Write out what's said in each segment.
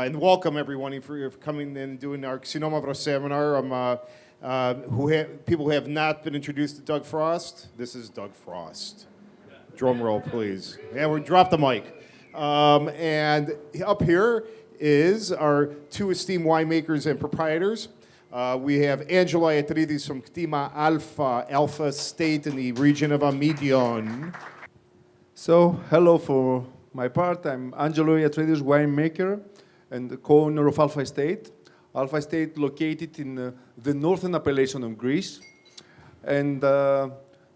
And welcome everyone for coming and doing our Xinomavro seminar. People who have not been introduced to Doug Frost. This is Doug Frost. Drum roll, please. Yeah, we drop the mic. And up here is our two esteemed winemakers and proprietors. We have Angelos Iatridis from Alpha Estate in the region of Amyndeon. So, hello for my part. I'm Angelos Iatridis, winemaker and the co-owner of Alpha Estate. Alpha Estate located in the northern appellation of Greece. And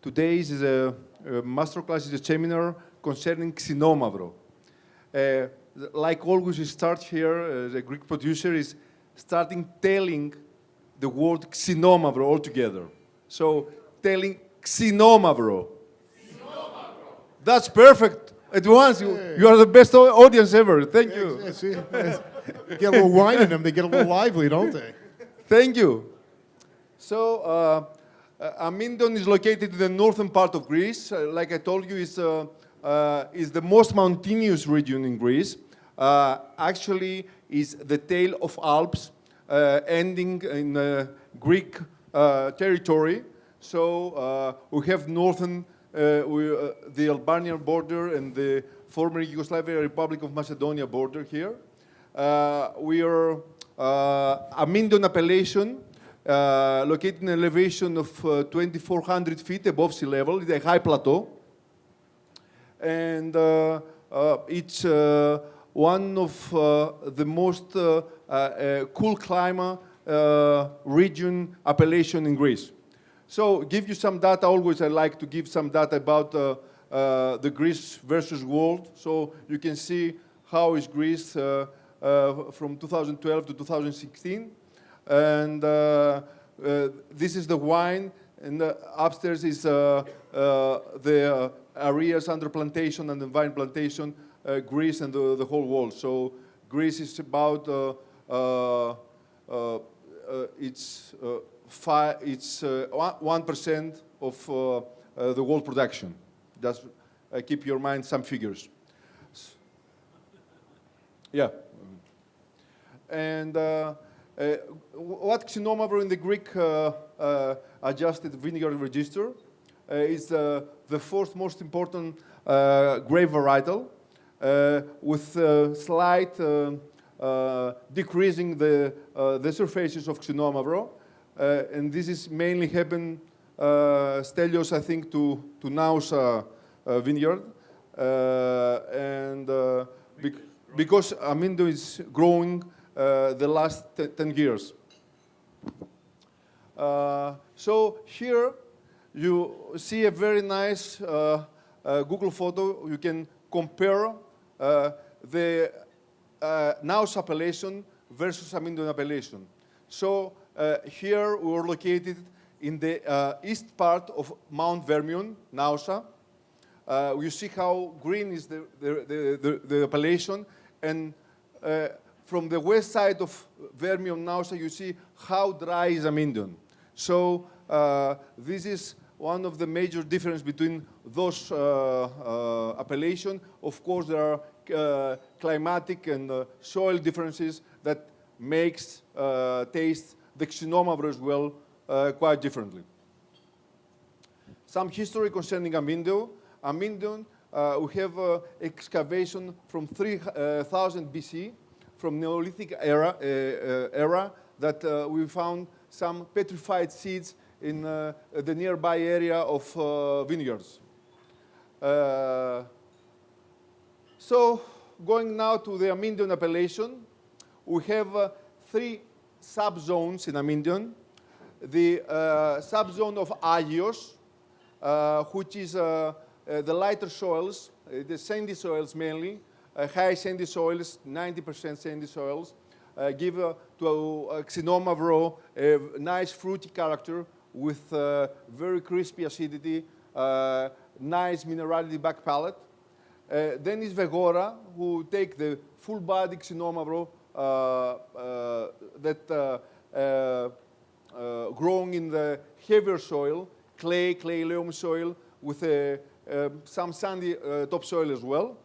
today is a masterclass, is a seminar concerning Xinomavro. Like always, we start here, the Greek producer is starting telling the word Xinomavro altogether. So, telling Xinomavro. That's perfect. At once, you are the best audience ever. Thank you. Get a little wine in them, they get a little lively, don't they? Thank you. So, Amyndeon is located in the northern part of Greece. Like I told you, is the most mountainous region in Greece. Actually, is the tail of Alps, ending in Greek territory. So, we have northern the Albanian border and the former Yugoslavia Republic of Macedonia border here. We are Amyndeon appellation, located in an elevation of 2,400 feet above sea level. It's a high plateau. And it's one of the most cool climate region appellation in Greece. So, give you some data. Always I like to give some data about the Greece versus world. So, you can see how is Greece from 2012 to 2016. And this is the wine, and upstairs is the areas under plantation and the vine plantation, Greece and the whole world. So, Greece is about, it's 1% of the world production. Just keep your mind some figures. Yeah. And what Xinomavro in the Greek adjusted vineyard register is the fourth most important grape varietal, with slight decreasing the surfaces of Xinomavro. And this is mainly happened, Stelios, I think, to Nausa vineyard. Because Amyndeon is growing the last 10 years. So here you see a very nice Google photo. You can compare the Nausa appellation versus Amyndeon appellation. So here we are located in the east part of Mount Vermion, Nausa. You see how green is the appellation, and from the west side of Vermion, Nausa, you see how dry is Amyndeon. So this is one of the major differences between those appellations. Of course, there are climatic and soil differences that makes taste the Xinomavro as well quite differently. Some history concerning Amyndeon. Amyndeon, we have excavation from 3000 BC, from Neolithic era that we found some petrified seeds in the nearby area of vineyards. So, going now to the Amyndeon appellation, we have three subzones in Amyndeon. The subzone of Agios, which is the lighter soils, the sandy soils mainly, high sandy soils, 90% sandy soils, give to Xinomavro a nice fruity character with very crispy acidity, nice minerality back palate. Then is Vegora, who take the full-body Xinomavro that growing in the heavier soil, clay loam soil with some sandy topsoil as well.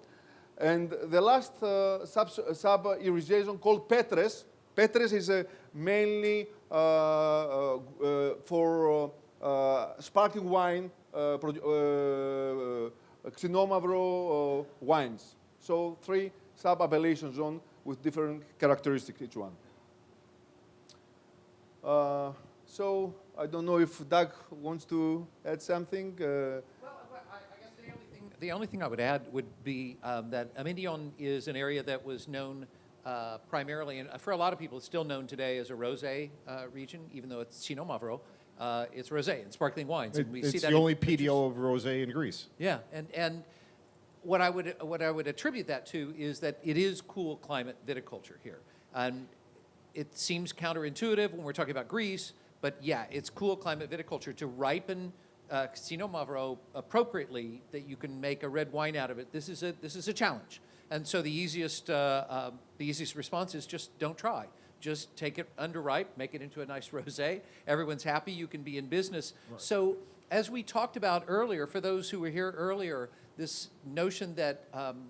And the last sub-irrigation called Petres. Petres is mainly for sparkling wine, Xinomavro wines. So 3 sub-appellation zones with different characteristics, each one. So I don't know if Doug wants to add something. Well, I guess the only thing I would add would be that Amyndeon is an area that was known primarily, and for a lot of people, it's still known today as a rosé region, even though it's Xinomavro. It's rosé and sparkling wines, and we see It's that the in only pictures. PDO of rosé in Greece. Yeah, and what I would attribute that to is that it is cool climate viticulture here, and it seems counterintuitive when we're talking about Greece, but yeah, it's cool climate viticulture to ripen Xinomavro appropriately that you can make a red wine out of it. This is a challenge, and so the easiest response is just don't try. Just take it underripe, make it into a nice rosé. Everyone's happy. You can be in business. Right. So as we talked about earlier, for those who were here earlier, this notion that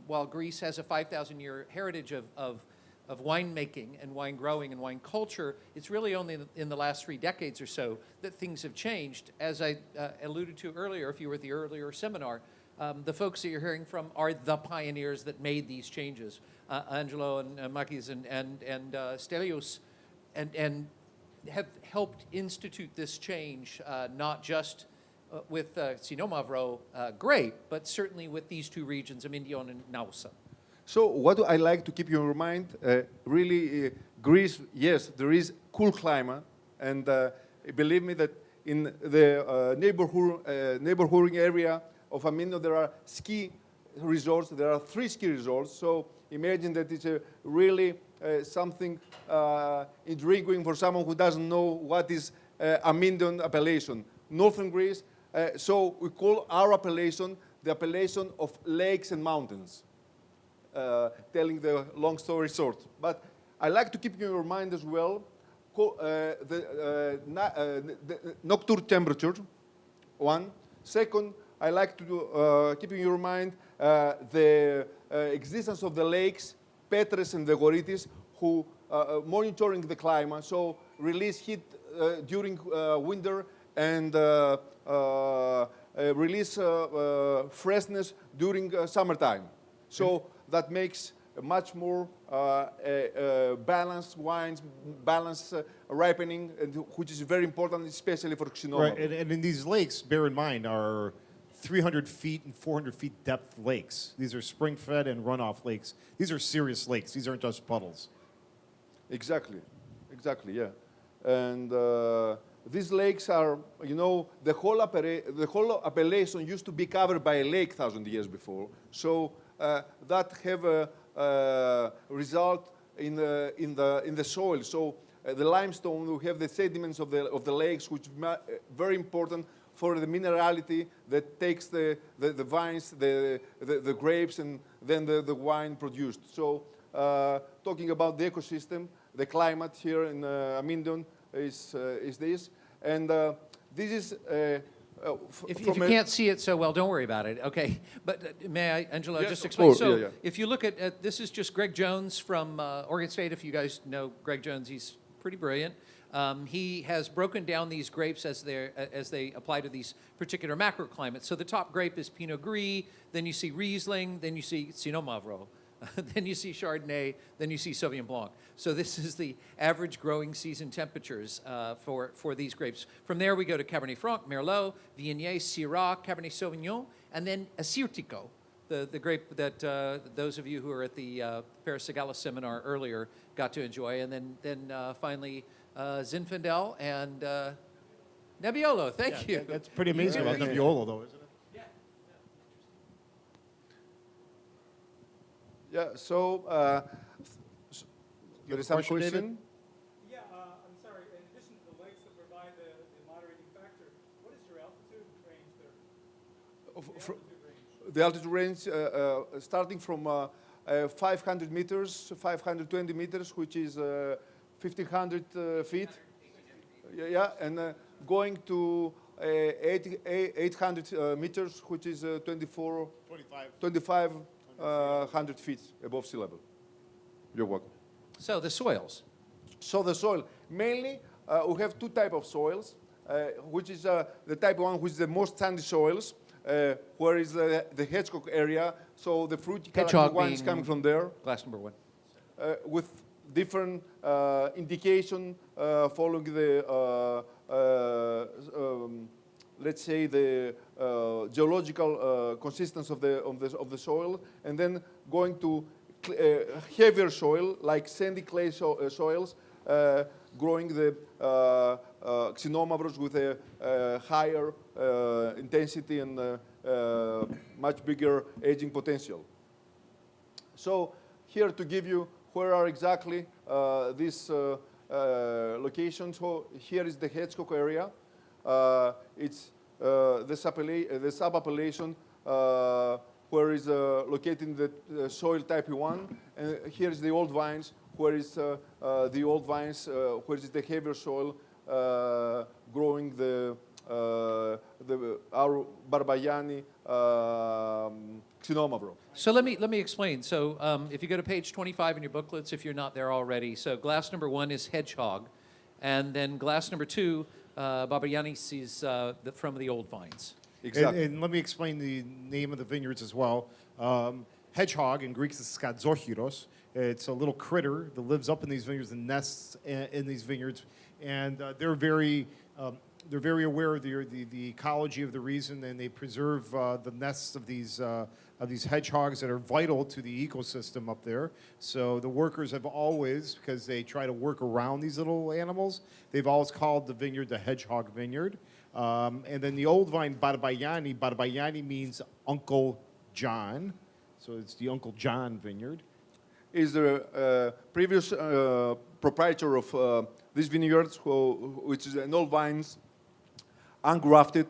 while Greece has a 5,000-year heritage of winemaking and wine growing and wine culture, it's really only in the last 3 decades or so that things have changed. As I alluded to earlier, if you were at the earlier seminar, the folks that you're hearing from are the pioneers that made these changes. Angelo and Makis and Stelios, and have helped institute this change, not just with Xinomavro grape, but certainly with these 2 regions, Amyndeon and Nausa. So what I like to keep you in mind, really, Greece, yes, there is cool climate, and believe me that in the neighborhood area of Amyndeon, there are ski resorts. There are 3 ski resorts. So imagine that it's really something intriguing for someone who doesn't know what is Amyndeon appellation. Northern Greece, so we call our appellation the appellation of lakes and mountains, telling the long story short. But I like to keep you in your mind as well the nocturne temperature, 1. Second, I like to keep in your mind the existence of the lakes, Petres and the Goritis, who monitoring the climate, so release heat during winter and release freshness during summertime. So that makes much more balanced wines, balanced ripening, which is very important, especially for Xinomavro. Right, and in these lakes, bear in mind, are 300 feet and 400 feet depth lakes. These are spring-fed and runoff lakes. These are serious lakes. These aren't just puddles. Exactly, yeah. And these lakes are, you know, the whole appellation used to be covered by a lake 1,000 years before. So that have a result in the soil. So the limestone, we have the sediments of the lakes, which are very important for the minerality that takes the vines, the grapes, and then the wine produced. So talking about the ecosystem, the climate here in Amyndeon is this. And this is... If you can't see it so well, don't worry about it, okay? But may I, Angelo, Yes, just of explain? course, So yeah. if you look at this is just Greg Jones from Oregon State. If you guys know Greg Jones, he's pretty brilliant. He has broken down these grapes as they apply to these particular macroclimates. So the top grape is Pinot Gris, then you see Riesling, then you see Xinomavro, then you see Chardonnay, then you see Sauvignon Blanc. So this is the average growing season temperatures for these grapes. From there we go to Cabernet Franc, Merlot, Viognier, Syrah, Cabernet Sauvignon, and then Assyrtiko, the grape that those of you who were at the Paris Sagala seminar earlier got to enjoy. And then finally Zinfandel and Nebbiolo. Thank you. That's pretty amazing about Nebbiolo, though, isn't it? Yeah, so there is some question, David? question. Yeah, I'm sorry. In addition to the lakes that provide the moderating factor, what is your altitude range there? The altitude range starting from 500 meters, 520 meters, which is 1,500 feet. Yeah, and going to 800 meters, which is 25. 100 feet above sea level. You're welcome. So the soils. So the soil, mainly we have two types of soils, which is the type one, which is the most sandy soils, where is the hedgehog area. So the fruity character wine is coming from there, Glass number 1. with different indication following the, let's say, the geological consistency of the soil, and then going to heavier soil, like sandy clay soils, growing the Xinomavros with a higher intensity and much bigger aging potential. So here to give you where are exactly these locations. So here is the hedgehog area. It's the sub-appellation where is located the soil type 1. And here is the old vines, where is the old vines, where is the heavier soil growing our Barbayani Xinomavro. So let me explain. So if you go to page 25 in your booklets, if you're not there already, so glass number 1 is hedgehog, and then glass number 2, Barbayanis is from the old vines. Exactly. And let me explain the name of the vineyards as well. Hedgehog, in Greek, is skadzorchiros. It's a little critter that lives up in these vineyards and nests in these vineyards. And they're very aware of the ecology of the region, and they preserve the nests of these hedgehogs that are vital to the ecosystem up there. So the workers have always, because they try to work around these little animals, they've always called the vineyard the hedgehog vineyard. And then the old vine, Barbayani means Uncle John. So it's the Uncle John vineyard. Is the previous proprietor of these vineyards, which is an old vines, ungrafted,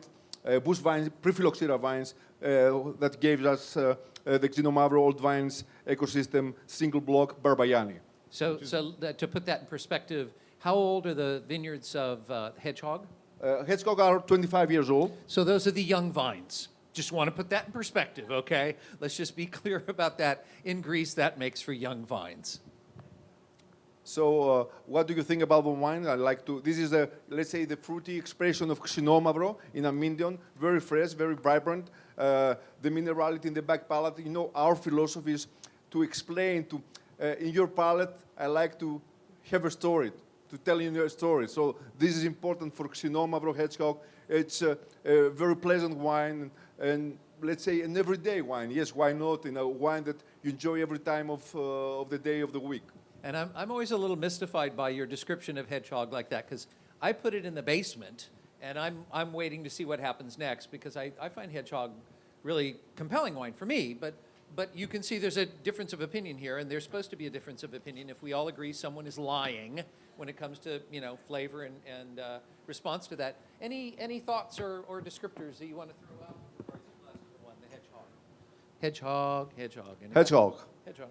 bush vines, prephyloxera vines, that gave us the Xinomavro old vines ecosystem, single block, Barbayani. So to put that in perspective, how old are the vineyards of hedgehog? Hedgehog are 25 years old. So those are the young vines. Just want to put that in perspective, okay? Let's just be clear about that. In Greece, that makes for young vines. So what do you think about the wine? I like to, this is, let's say, the fruity expression of Xinomavro in Amyndeon. Very fresh, very vibrant. The minerality in the back palate. You know, our philosophy is to explain, in your palate, I like to have a story, to tell you a story. So this is important for Xinomavro hedgehog. It's a very pleasant wine, and let's say an everyday wine. Yes, why not? You know, wine that you enjoy every time of the day of the week. And I'm always a little mystified by your description of hedgehog like that, because I put it in the basement, and I'm waiting to see what happens next, because I find hedgehog really compelling wine for me. But you can see there's a difference of opinion here, and there's supposed to be a difference of opinion if we all agree someone is lying when it comes to flavor and response to that. Any thoughts or descriptors that you want to throw out? The hedgehog. Hedgehog. Hedgehog. Hedgehog.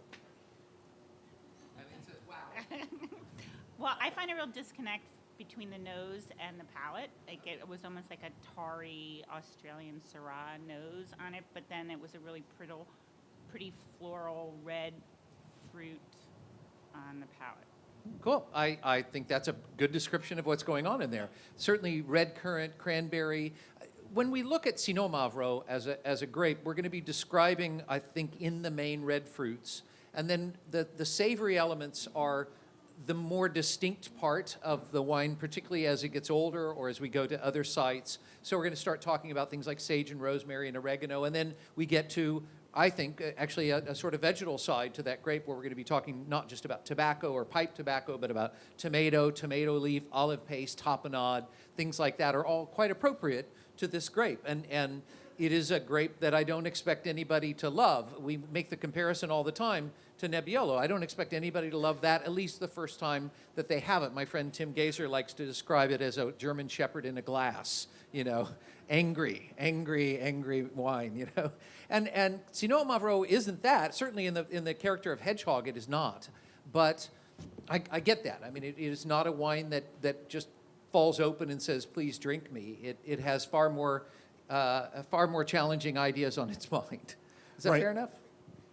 Well, I find a real disconnect between the nose and the palate. Like it was almost like a tarry Australian Syrah nose on it, but then it was a really pretty floral red fruit on the palate. Cool. I think that's a good description of what's going on in there. Certainly red currant, cranberry. When we look at Xinomavro as a grape, we're going to be describing, I think, in the main red fruits. And then the savory elements are the more distinct part of the wine, particularly as it gets older or as we go to other sites. So we're going to start talking about things like sage and rosemary and oregano. And then we get to, I think, actually a sort of vegetal side to that grape, where we're going to be talking not just about tobacco or pipe tobacco, but about tomato leaf, olive paste, tapenade, things like that are all quite appropriate to this grape. And it is a grape that I don't expect anybody to love. We make the comparison all the time to Nebbiolo. I don't expect anybody to love that, at least the first time that they have it. My friend Tim Gazer likes to describe it as a German shepherd in a glass, angry wine, And Xinomavro isn't that. Certainly in the character of hedgehog, it is not. But I get that. I mean, it is not a wine that just falls open and says, please drink me. It has far more challenging ideas on its mind. Is that Right. fair enough?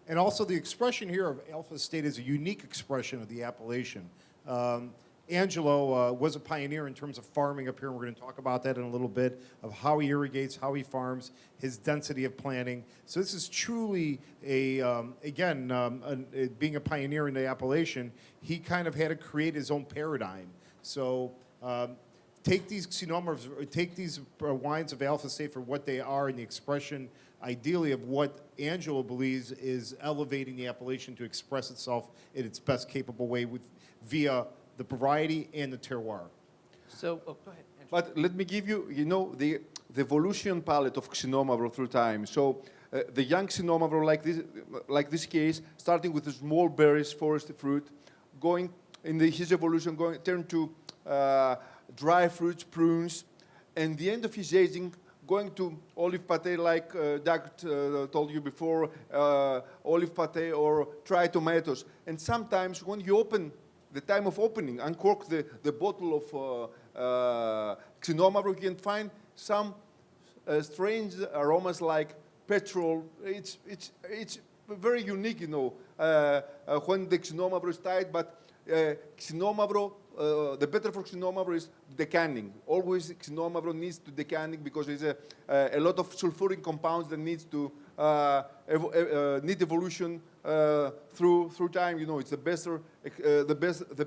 And also the expression here of Alpha Estate is a unique expression of the appellation. Angelo was a pioneer in terms of farming up here, and we're going to talk about that in a little bit, of how he irrigates, how he farms, his density of planting. So this is truly being a pioneer in the appellation, he kind of had to create his own paradigm. So take these Xinomavros, take these wines of Alpha Estate for what they are and the expression, ideally, of what Angelo believes is elevating the appellation to express itself in its best capable way via the variety and the terroir. So, go ahead, Angelo. But let me give you, the evolution palette of Xinomavro through time. So the young Xinomavro, like this case, starting with the small berries, foresty fruit, going in his evolution, turn to dry fruits, prunes, and the end of his aging, going to olive pate, like Doug told you before, olive pate or dry tomatoes. And sometimes when you open, the time of opening, uncork the bottle of Xinomavro, you can find some strange aromas like petrol. It's very unique, when the Xinomavro is tied, but Xinomavro, the better for Xinomavro is decanning. Always Xinomavro needs to decanning because there's a lot of sulfuric compounds that needs to need evolution through time. It's the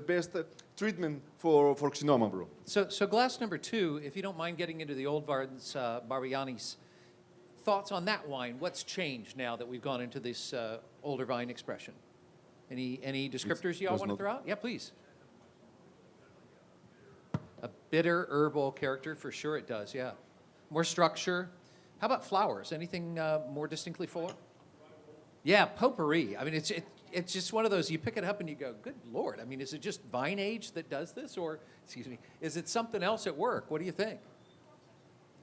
best treatment for Xinomavro. So glass number 2, if you don't mind getting into the old Vardens Barbianis, thoughts on that wine? What's changed now that we've gone into this older vine expression? Any descriptors y'all want to throw out? Yeah, please. A bitter herbal character, for sure it does, yeah. More structure. How about flowers? Anything more distinctly fuller? Yeah, potpourri. I mean, it's just one of those, you pick it up and you go, good Lord. I mean, is it just vine age that does this? Or, excuse me, is it something else at work? What do you think?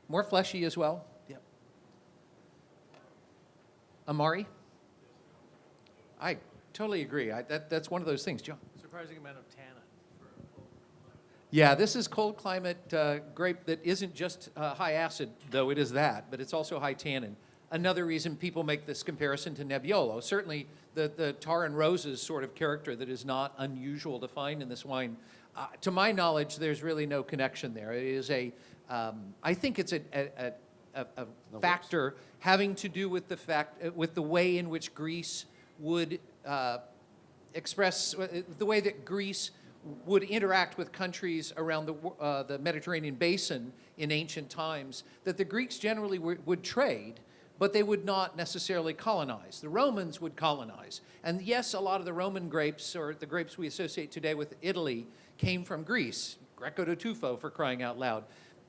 More fleshy as well? Yeah. Amari? I totally agree. That's one of those things. John? Surprising amount of tannin. Yeah, this is cold climate grape that isn't just high acid, though it is that, but it's also high tannin. Another reason people make this comparison to Nebbiolo. Certainly the tar and roses sort of character that is not unusual to find in this wine. To my knowledge, there's really no connection there. It is I think it's a factor having to do with with the way in which Greece would express, the way that Greece would interact with countries around the Mediterranean basin in ancient times, that the Greeks generally would trade, but they would not necessarily colonize. The Romans would colonize. And yes, a lot of the Roman grapes, or the grapes we associate today with Italy, came from Greece. Greco de Tufo, for crying out loud.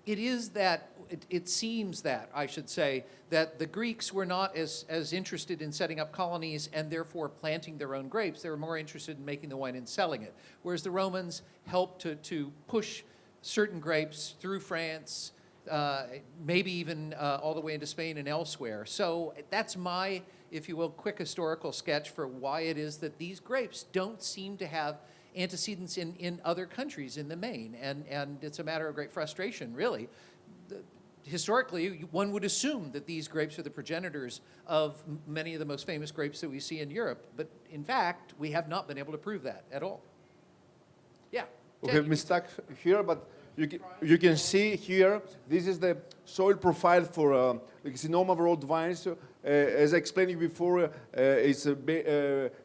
It seems that, I should say, that the Greeks were not as interested in setting up colonies and therefore planting their own grapes. They were more interested in making the wine and selling it. Whereas the Romans helped to push certain grapes through France, maybe even all the way into Spain and elsewhere. So that's my, if you will, quick historical sketch for why it is that these grapes don't seem to have antecedents in other countries in the main, and it's a matter of great frustration, really. Historically, one would assume that these grapes are the progenitors of many of the most famous grapes that we see in Europe, but in fact, we have not been able to prove that at all. Yeah. We have mistake here, but you can see here, this is the soil profile for Xinomavro old vines. As I explained before, it's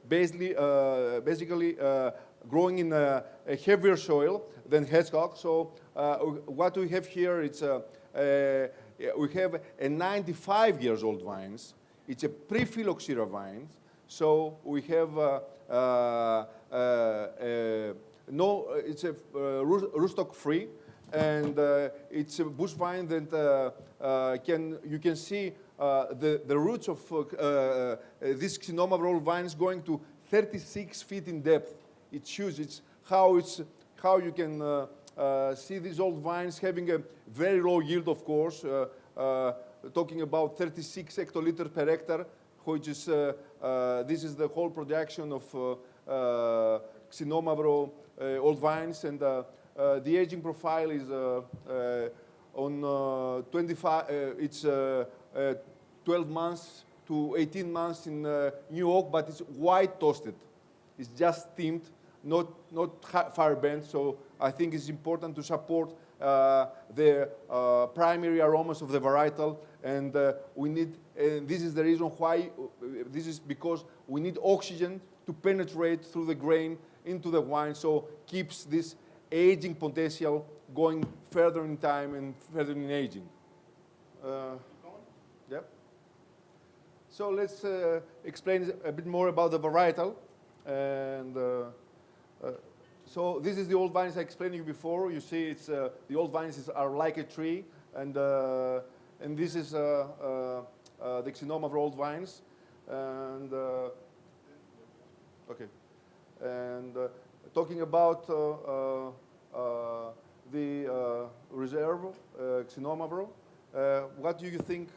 basically growing in a heavier soil than hedgehog. So what we have here, we have a 95 years old vines. It's a pre-phylloxera vines. So we have it's a rootstock free, and it's a bush vine that you can see the roots of this Xinomavro vines going to 36 feet in depth. It's huge. It's how you can see these old vines having a very low yield, of course, talking about 36 hectoliters per hectare, which is this is the whole production of Xinomavro old vines, and the aging profile is on 25. It's 12 months to 18 months in new oak, but it's white toasted. It's just steamed, not fire burnt. So I think it's important to support the primary aromas of the varietal, and we need. And this is the reason why. This is because we need oxygen to penetrate through the grain into the wine, so keeps this aging potential going further in time and further in aging. Yep. So let's explain a bit more about the varietal. And so this is the old vines I explained to you before. You see, it's the old vines are like a tree, and this is the Xinomavro old vines. And okay, and talking about the reserve Xinomavro, what do you think?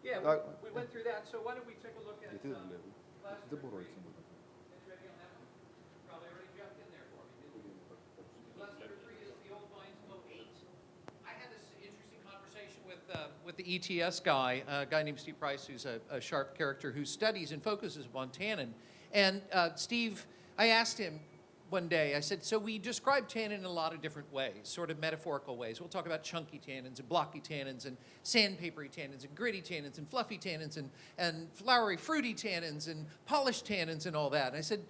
Yeah, we went through that, so why don't we take a look at Cluster 3. Ready on that one? Probably already jumped in there for me. Cluster 3 is the old vines 08. I had this interesting conversation with the ETS guy, a guy named Steve Price, who's a sharp character who studies and focuses on tannin. And Steve, I asked him one day, I said, so we describe tannin in a lot of different ways, sort of metaphorical ways. We'll talk about chunky tannins and blocky tannins and sandpapery tannins and gritty tannins and fluffy tannins and flowery, fruity tannins and polished tannins and all that. And I said,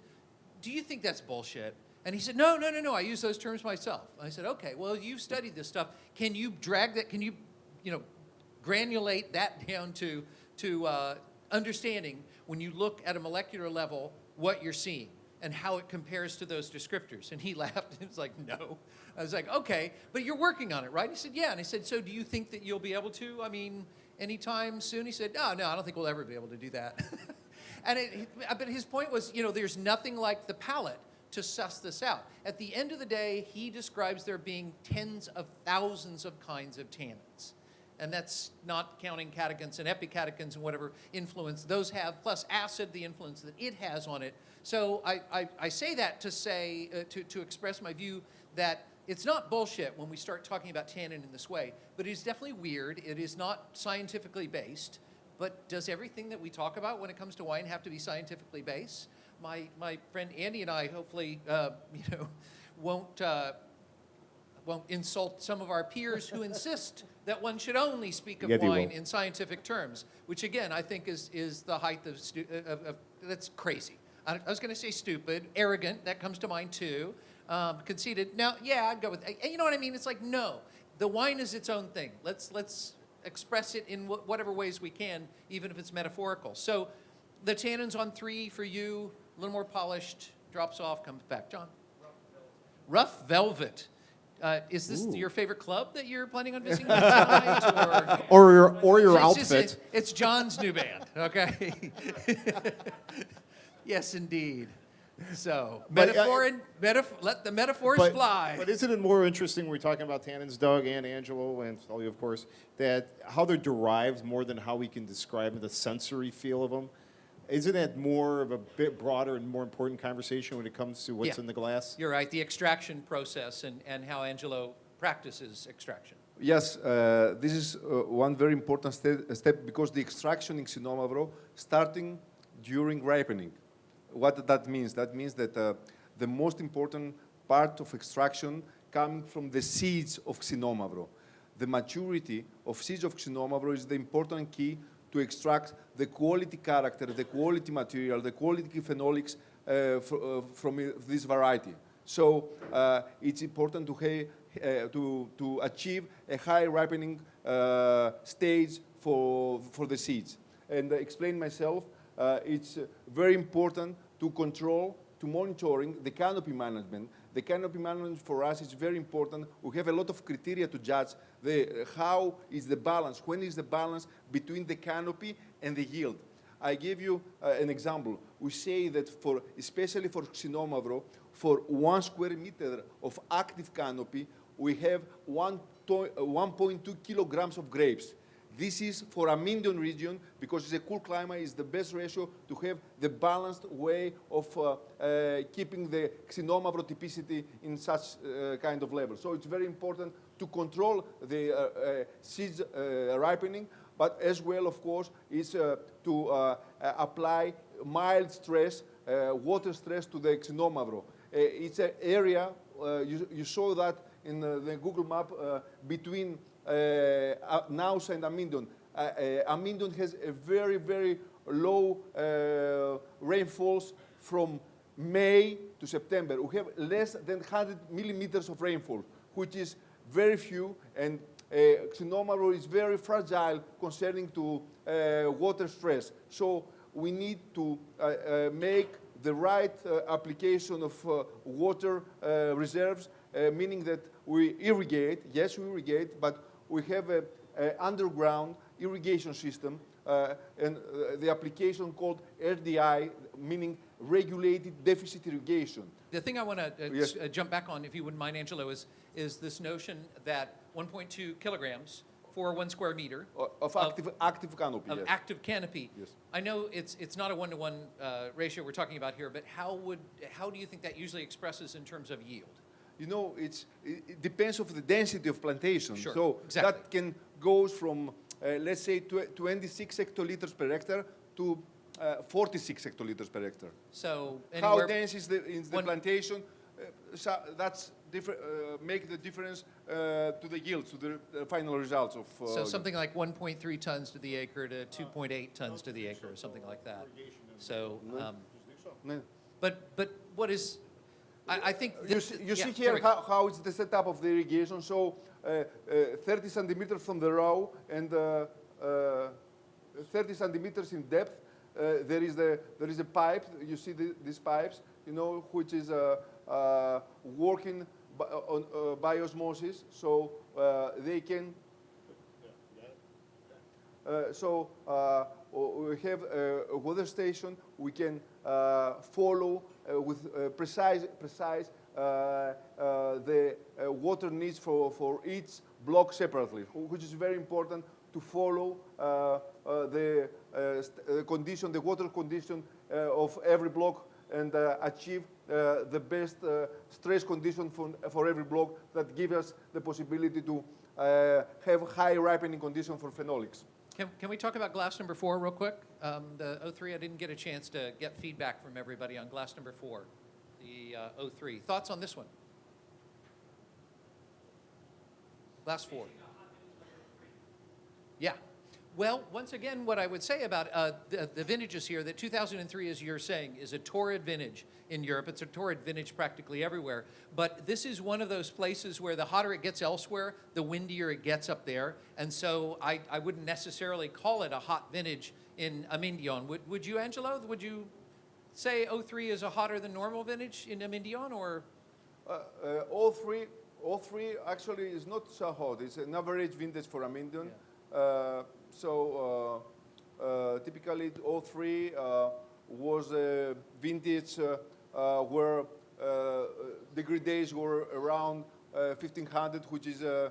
do you think that's bullshit? And he said, no, I use those terms myself. And I said, okay, well, you've studied this stuff. Can you drag that, can you granulate that down to understanding when you look at a molecular level what you're seeing and how it compares to those descriptors? And he laughed. He was like, no. I was like, okay, but you're working on it, right? He said, yeah. And I said, so do you think that you'll be able to? I mean, anytime soon? He said, no, I don't think we'll ever be able to do that. But his point was, there's nothing like the palate to suss this out. At the end of the day, he describes there being tens of thousands of kinds of tannins. And that's not counting catechins and epicatechins and whatever influence those have, plus acid, the influence that it has on it. So I say that to say, to express my view that it's not bullshit when we start talking about tannin in this way, but it is definitely weird. It is not scientifically based. But does everything that we talk about when it comes to wine have to be scientifically based? My friend Andy and I hopefully, won't insult some of our peers who insist that one should only speak of wine in scientific terms, which again I think is the height of that's crazy. I was going to say stupid, arrogant. That comes to mind too. Conceited. Now, yeah, I'd go with. You know what I mean? It's like no, the wine is its own thing. Let's express it in whatever ways we can, even if it's metaphorical. So, the tannins on 3 for you, a little more polished, drops off, comes back. John. Rough velvet. Is this your favorite club that you're planning on visiting tonight, or your outfit? It's John's new band. Okay. Yes, indeed. So, let the metaphors fly. But isn't it more interesting when we're talking about tannins, Doug and Angelo, and all you, of course, that how they're derived more than how we can describe the sensory feel of them? Isn't that more of a bit broader and more important conversation when it comes to what's in the glass? You're right. The extraction process and how Angelo practices extraction. Yes, this is one very important step because the extraction in Xinomavro starting during ripening. What that means? That means that the most important part of extraction coming from the seeds of Xinomavro. The maturity of seeds of Xinomavro is the important key to extract the quality character, the quality material, the quality phenolics from this variety. So it's important to achieve a high ripening stage for the seeds. And explain myself, it's very important to control, to monitoring the canopy management. The canopy management for us is very important. We have a lot of criteria to judge how is the balance, when is the balance between the canopy and the yield. I give you an example. We say that especially for Xinomavro, for 1 square meter of active canopy, we have 1.2 kilograms of grapes. This is for Amyndeon region, because it's a cool climate, is the best ratio to have the balanced way of keeping the Xinomavro typicity in such kind of level. So it's very important to control the seeds ripening, but as well, of course, is to apply mild stress, water stress to the Xinomavro. It's an area, you saw that in the Google map, between Naus and Amyndeon. Amyndeon has a very, very low rainfalls from May to September. We have less than 100 millimeters of rainfall, which is very few, and Xinomavro is very fragile concerning to water stress. So we need to make the right application of water reserves, meaning that we irrigate, yes, we irrigate, but we have an underground irrigation system, and the application called RDI, meaning regulated deficit irrigation. The thing I want to Yes. jump back on, if you wouldn't mind, Angelo, is this notion that 1.2 kilograms for 1 square meter Of active canopy, of yes. active canopy. Yes. I know it's not a 1-to-1 ratio we're talking about here, but how do you think that usually expresses in terms of yield? You know, it depends on the density of plantation. Sure, So exactly. that can goes from, let's say, 26 hectoliters per hectare to 46 hectoliters per hectare. So How anywhere, dense is the one- plantation? So that's different. Make the difference to the yields, to the final results of. so something like 1.3 tons to the acre to 2.8 tons to the acre, or something like that. So, No. but what is? I think You this, see, you yeah, see there here we go. how it's the setup of the irrigation. So 30 centimeters from the row and 30 centimeters in depth. There is a pipe. You see these pipes, you know, which is working by osmosis. So they can. We have a weather station. We can follow with precise the water needs for each block separately, which is very important to follow the condition, the water condition of every block, and achieve the best stress condition for every block that give us the possibility to have high ripening condition for phenolics. Can we talk about glass number 4 real quick? The 03, I didn't get a chance to get feedback from everybody on glass number 4, the 03. Thoughts on this one? Glass 4. Yeah. Well, once again, what I would say about the vintages here, that 2003, as you're saying, is a torrid vintage in Europe. It's a torrid vintage practically everywhere. But this is one of those places where the hotter it gets elsewhere, the windier it gets up there. And so I wouldn't necessarily call it a hot vintage in Amyndeon. Would you, Angelo? Would you say 03 is a hotter than normal vintage in Amyndeon, or? All three actually is not so hot. It's an average vintage for Amyndeon. Typically, all three was a vintage where degree days were around 1,500, which is the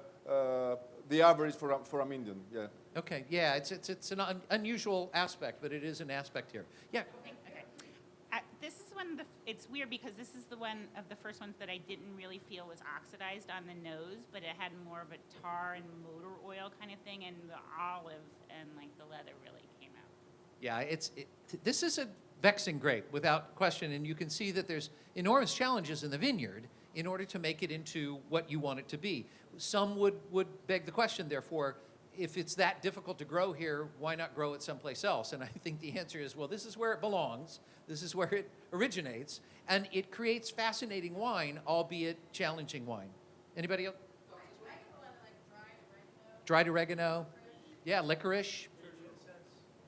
average for Amyndeon. Yeah. Okay, yeah, it's an unusual aspect, but it is an aspect here. Yeah. Okay. This is one of the, it's weird because this is the one of the first ones that I didn't really feel was oxidized on the nose, but it had more of a tar and motor oil kind of thing, and the olive and like the leather really came out. Yeah, this is a vexing grape without question, and you can see that there's enormous challenges in the vineyard in order to make it into what you want it to be. Some would beg the question, therefore, if it's that difficult to grow here, why not grow it someplace else? And I think the answer is, well, this is where it belongs. This is where it originates, and it creates fascinating wine, albeit challenging wine. Anybody else? Dried oregano. Yeah, licorice.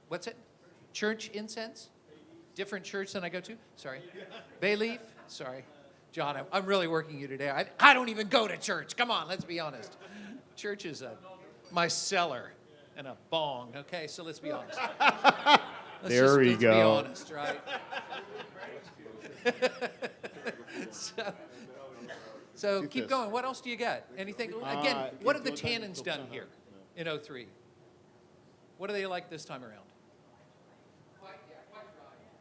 What's it? Church incense? Different church than I go to? Sorry. Bay leaf? Sorry. John, I'm really working you today. I don't even go to church. Come on, let's be honest. Church is my cellar and a bong. Okay, so let's be honest. There we let's go. Be honest, right? so keep this. going. What else do you got? Anything? Again, what have the tannins done here in 03? What do they like this time around? Quite dry.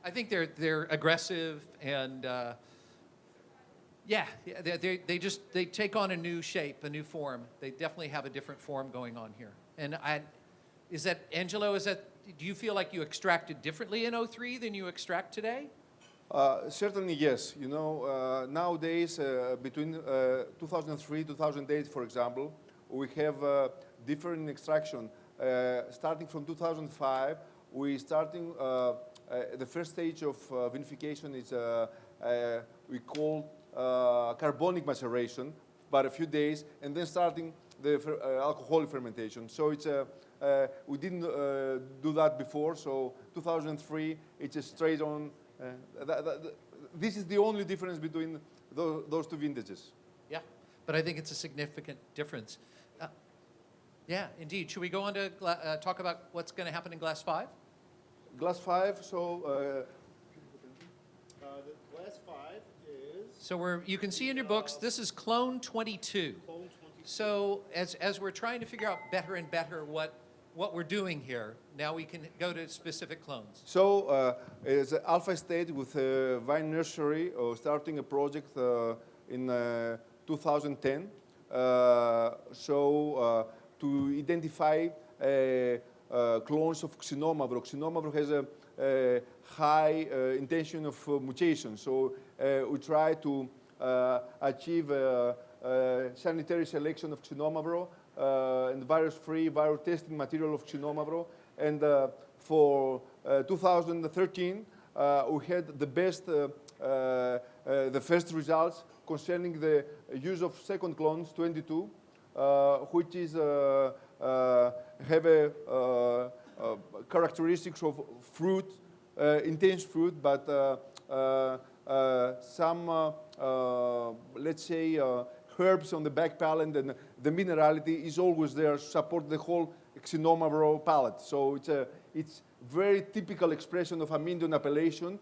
I think they're aggressive and they take on a new shape, a new form. They definitely have a different form going on here. And Angelo, do you feel like you extracted differently in 03 than you extract today? Certainly, yes. You know, nowadays, between 2003 2008, for example, we have different extraction. Starting from 2005, the first stage of vinification is we call carbonic maceration, about a few days, and then starting the alcoholic fermentation. So it's we didn't do that before. So 2003, it's a straight on. This is the only difference between those two vintages. Yeah, but I think it's a significant difference. Yeah, indeed. Should we go on to talk about what's going to happen in Glass 5? Glass 5, so... the glass 5 is... So you can see in your books, this is clone 22. Clone 22. So as we're trying to figure out better and better what we're doing here, now we can go to specific clones. So it's Alpha Estate with a vine nursery starting a project in 2010. To identify clones of Xinomavro. Xinomavro has a high intention of mutation. So we try to achieve sanitary selection of Xinomavro and virus-free, virus-testing material of Xinomavro. And for 2013, we had the best, the first results concerning the use of second clones, 22, which is have a characteristics of fruit, intense fruit, but some, let's say, herbs on the back palate, and the minerality is always there to support the whole Xinomavro palate. So it's very typical expression of Amyndeon appellation,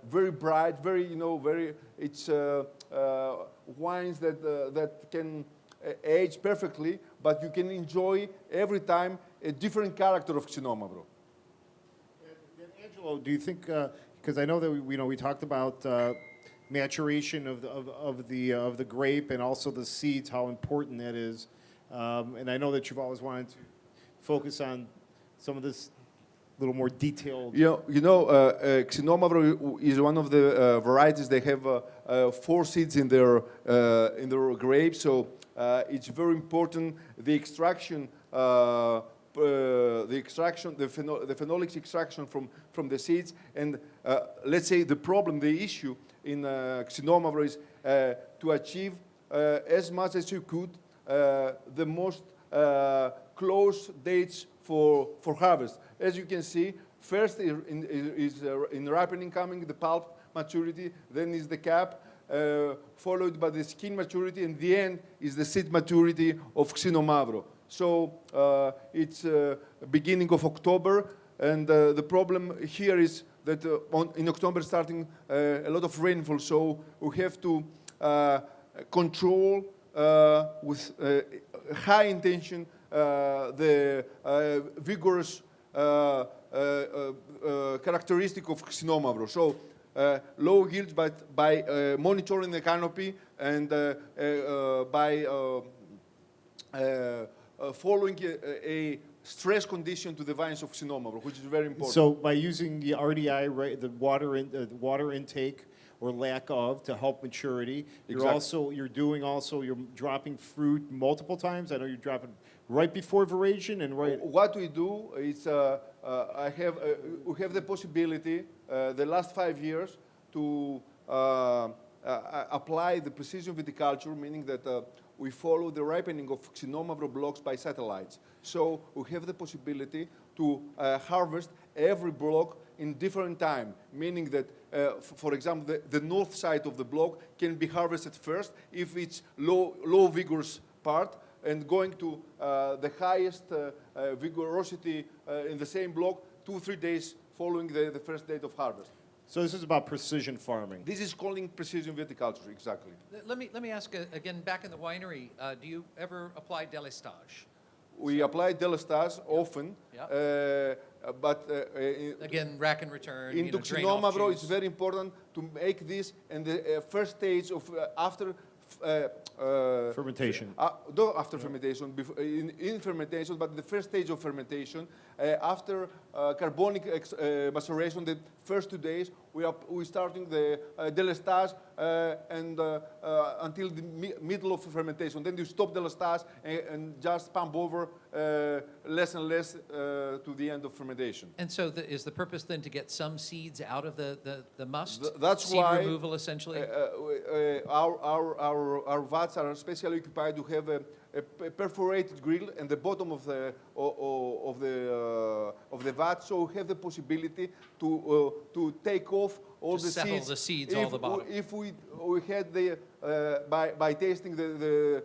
very bright, very, it's wines that can age perfectly, but you can enjoy every time a different character of Xinomavro. And Angelo, do you think, because I know that we talked about maturation of the grape and also the seeds, how important that is, and I know that you've always wanted to focus on some of this little more detailed. Xinomavro is one of the varieties. They have 4 seeds in their grape, so it's very important. The extraction, the phenolics extraction from the seeds, and let's say the issue in Xinomavro is to achieve as much as you could the most close dates for harvest. As you can see, first is in ripening coming, the pulp maturity, then is the cap, followed by the skin maturity, and the end is the seed maturity of Xinomavro. So it's beginning of October, and the problem here is that in October starting a lot of rainfall, so we have to control with high intention the vigorous characteristic of Xinomavro. So low yields, but by monitoring the canopy and by following a stress condition to the vines of Xinomavro, which is very important. So by using the RDI, the water intake or lack of to help maturity, Exactly. you're dropping fruit multiple times. I know you're dropping right before veraison and right. What we do is we have the possibility the last 5 years to apply the precision viticulture, meaning that we follow the ripening of Xinomavro blocks by satellites. So we have the possibility to harvest every block in different time, meaning that, for example, the north side of the block can be harvested first if it's low vigorous part, and going to the highest vigorosity in the same block 2-3 days following the first date of harvest. So this is about precision farming. This is calling precision viticulture, exactly. Let me ask again, back in the winery, do you ever apply délestage? we apply delestage often, Yeah. but Again, rack and return. in you know, drain off Xinomavro, it's juice. very important to make this in the first stage of after Fermentation. no, after fermentation, in fermentation, but the first stage of fermentation, after carbonic maceration, the first 2 days, we starting the delestage and until the middle of fermentation. Then you stop delestage and just pump over less and less to the end of fermentation. And so is the purpose then to get some seeds out of the must? That's Seed why removal, essentially? Our vats are specially occupied to have a perforated grill in the bottom of the vat, so we have the possibility to take off all To the settle seeds. the seeds all the bottom. If we had the by tasting the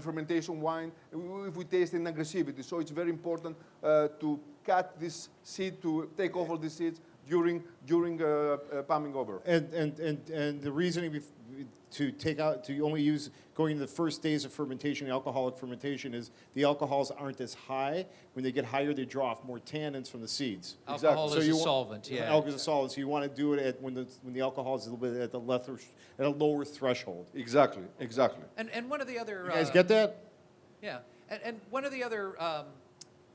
fermentation wine, if we taste in aggressivity, so it's very important to cut this seed, to take off all the seeds during pumping over. And the reasoning to only use going in the first days of fermentation, alcoholic fermentation, is the alcohols aren't as high. When they get higher, they draw off more tannins from the seeds. Alcohol So is you a want- solvent, yeah. Alcohol is a solvent, so you want to do it when the alcohol is a little bit at a lower threshold. Exactly. And one of the other... You guys get that? Yeah, and one of the other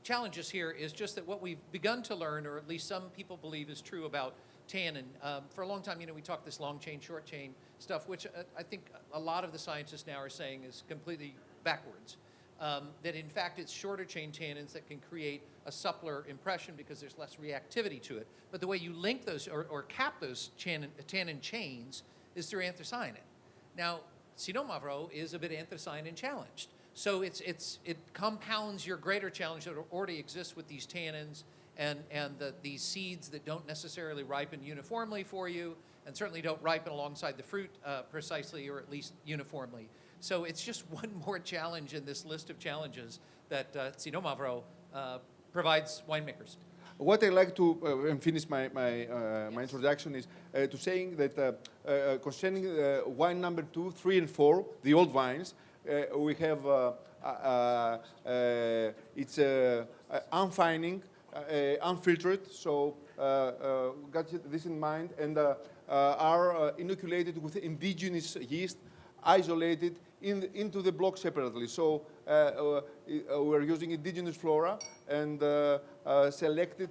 challenges here is just that what we've begun to learn, or at least some people believe is true about tannin. For a long time, we talked this long chain, short chain stuff, which I think a lot of the scientists now are saying is completely backwards. That in fact it's shorter chain tannins that can create a suppler impression because there's less reactivity to it. But the way you link those or cap those tannin chains is through anthocyanin. Now, Xinomavro is a bit anthocyanin challenged. So it compounds your greater challenge that already exists with these tannins and these seeds that don't necessarily ripen uniformly for you and certainly don't ripen alongside the fruit precisely or at least uniformly. So it's just one more challenge in this list of challenges that Xinomavro provides winemakers. What I like to and finish my introduction is to saying that concerning wine number 2, 3, and 4, the old wines, we have it's unfining, unfiltered. So got this in mind, and are inoculated with indigenous yeast, isolated into the block separately. So we're using indigenous flora and selected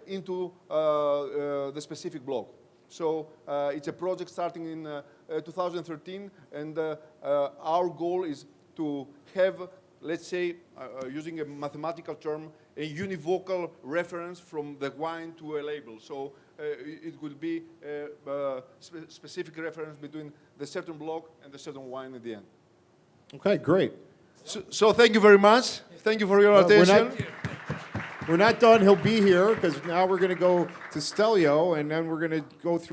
into the specific block. So it's a project starting in 2013, and our goal is to have, let's say, using a mathematical term, a univocal reference from the wine to a label. So it will be a specific reference between the certain block and the certain wine at the end. Okay, great. So thank you very much. Thank you for your attention. We're not done. He'll be here because now we're going to go to Stelio, and then we're going to go through